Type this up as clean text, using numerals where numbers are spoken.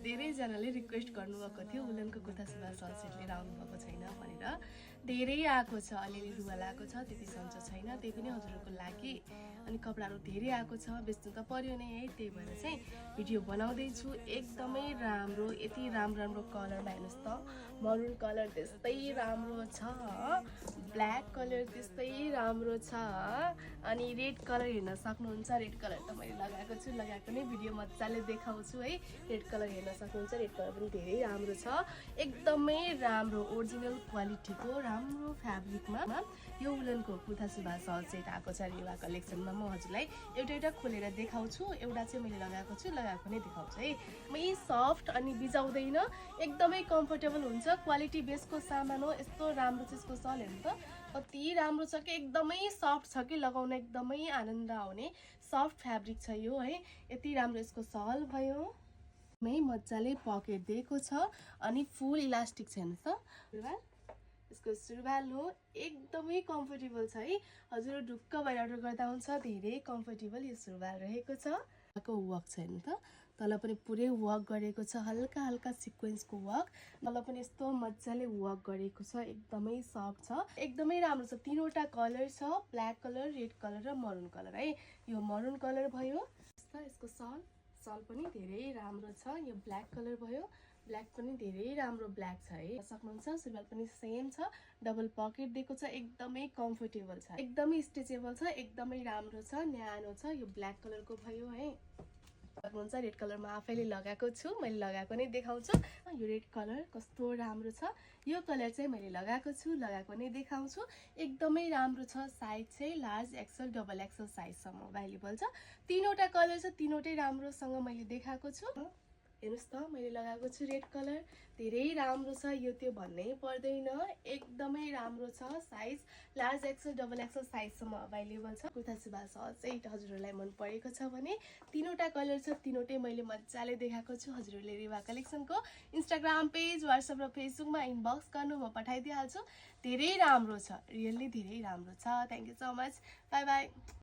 धेरैजनाले रिक्वेस्ट गर्नुभएको थियो उलनको कुर्ता सुरुवाल सल सेट लिएर आउनुभएको छैन भनेर। धेरै आएको छ, अलिअलि रुवाल आएको छ, त्यति सन्चो छैन, त्यही पनि हजुरहरूको लागि। अनि कपडाहरू धेरै आएको छ, बेच्नु त पर्यो नै है, त्यही भएर चाहिँ भिडियो बनाउँदैछु। एकदमै राम्रो, यति राम्रो राम्रो कलरमा हेर्नुहोस् त। मरुन कलर त्यस्तै राम्रो छ, ब्ल्याक कलर त्यस्तै राम्रो छ, अनि रेड कलर हेर्न सक्नुहुन्छ। रेड कलर त मैले लगाएको छु, लगाएको नै भिडियो मजाले देखाउँछु है। रेड कलर हेर्न सक्नुहुन्छ, रेड कलर पनि धेरै राम्रो छ, एकदमै राम्रो ओरिजिनल क्वालिटीको राम्रो फ्याब्रिकमा यो उलनको कुर्ता सुरुवाल सल सेट आएको छ रेवा कलेक्सनमा। म हजुरलाई एउटा एउटा खोलेर देखाउँछु, एउटा चाहिँ मैले लगाएको छु, लगाएको नै देखाउँछु है। मै सफ्ट अनि बिजाउँदैन, एकदमै कम्फर्टेबल हुन्छ, क्वालिटी बेसको सामान हो। यस्तो राम्रो छ यसको सल, हेर्नु त कति राम्रो छ कि, एकदमै सफ्ट छ कि, लगाउन एकदमै आनन्द आउने सफ्ट फ्याब्रिक छ यो है। यति राम्रो यसको सल भयो, मजाले पकेट दिएको छ अनि फुल इलास्टिक छ हेर्नुहोस् त। यसको सुरुवाल हो, एकदमै कम्फर्टेबल छ है। हजुर ढुक्क भएर अर्डर गर्दा हुन्छ, धेरै कम्फर्टेबल यो सुरुवाल रहेको छ। वर्क छ हेर्नु त, तल पनि पुरै वर्क गरेको छ, हल्का हल्का सिक्वेन्सको वर्क, तल पनि यस्तो मजाले वर्क गरेको छ, एकदमै सफ्ट छ, एकदमै राम्रो छ। तीनवटा कलर छ, ब्ल्याक कलर, रेड कलर र मरुन कलर है। यो मरुन कलर भयो, यसको सल पनि धेरै राम्रो छ। यो ब्ल्याक कलर भयो, ब्ल्याक पनि धेरै राम्रो ब्ल्याक छ है, सक्नुहुन्छ। सुरुवाल पनि सेम छ, डबल पकेट दिएको छ, एकदमै कम्फर्टेबल छ, एकदमै स्ट्रेचेबल छ, एकदमै राम्रो छ, न्यानो छ। यो ब्ल्याक कलरको भयो है, सक्नुहुन्छ। रेड कलरमा आफैले लगाएको छु, मैले लगाएको नै देखाउँछु। यो रेड कलर कस्तो राम्रो छ, यो कलर चाहिँ मैले लगाएको छु, लगाएको नै देखाउँछु। एकदमै राम्रो छ, साइज चाहिँ लार्ज एक्सल डबल एक्सल साइजसम्म अभाइलेबल छ। तीनवटा कलर छ, तीनवटै राम्रोसँग मैले देखाएको छु। हेर्नुहोस् त, मैले लगाएको छु रेड कलर, धेरै राम्रो छ, यो त्यो भन्नै पर्दैन, एकदमै राम्रो छ। Size large XL double XL साइजसम्म अभाइलेबल छ। कुर्ता सुरुवाल सल सेट हजुरहरूलाई मन परेको छ भने तीनवटा कलर छ, तीनवटै मैले मजाले देखाएको छु। हजुरहरूले रेवा कलेक्सनको इन्स्टाग्राम पेज, वाट्सएप र फेसबुकमा इनबक्स गर्नु, म पठाइदिइहाल्छु। धेरै राम्रो छ, रियल्ली धेरै राम्रो छ। Thank you so much, by by.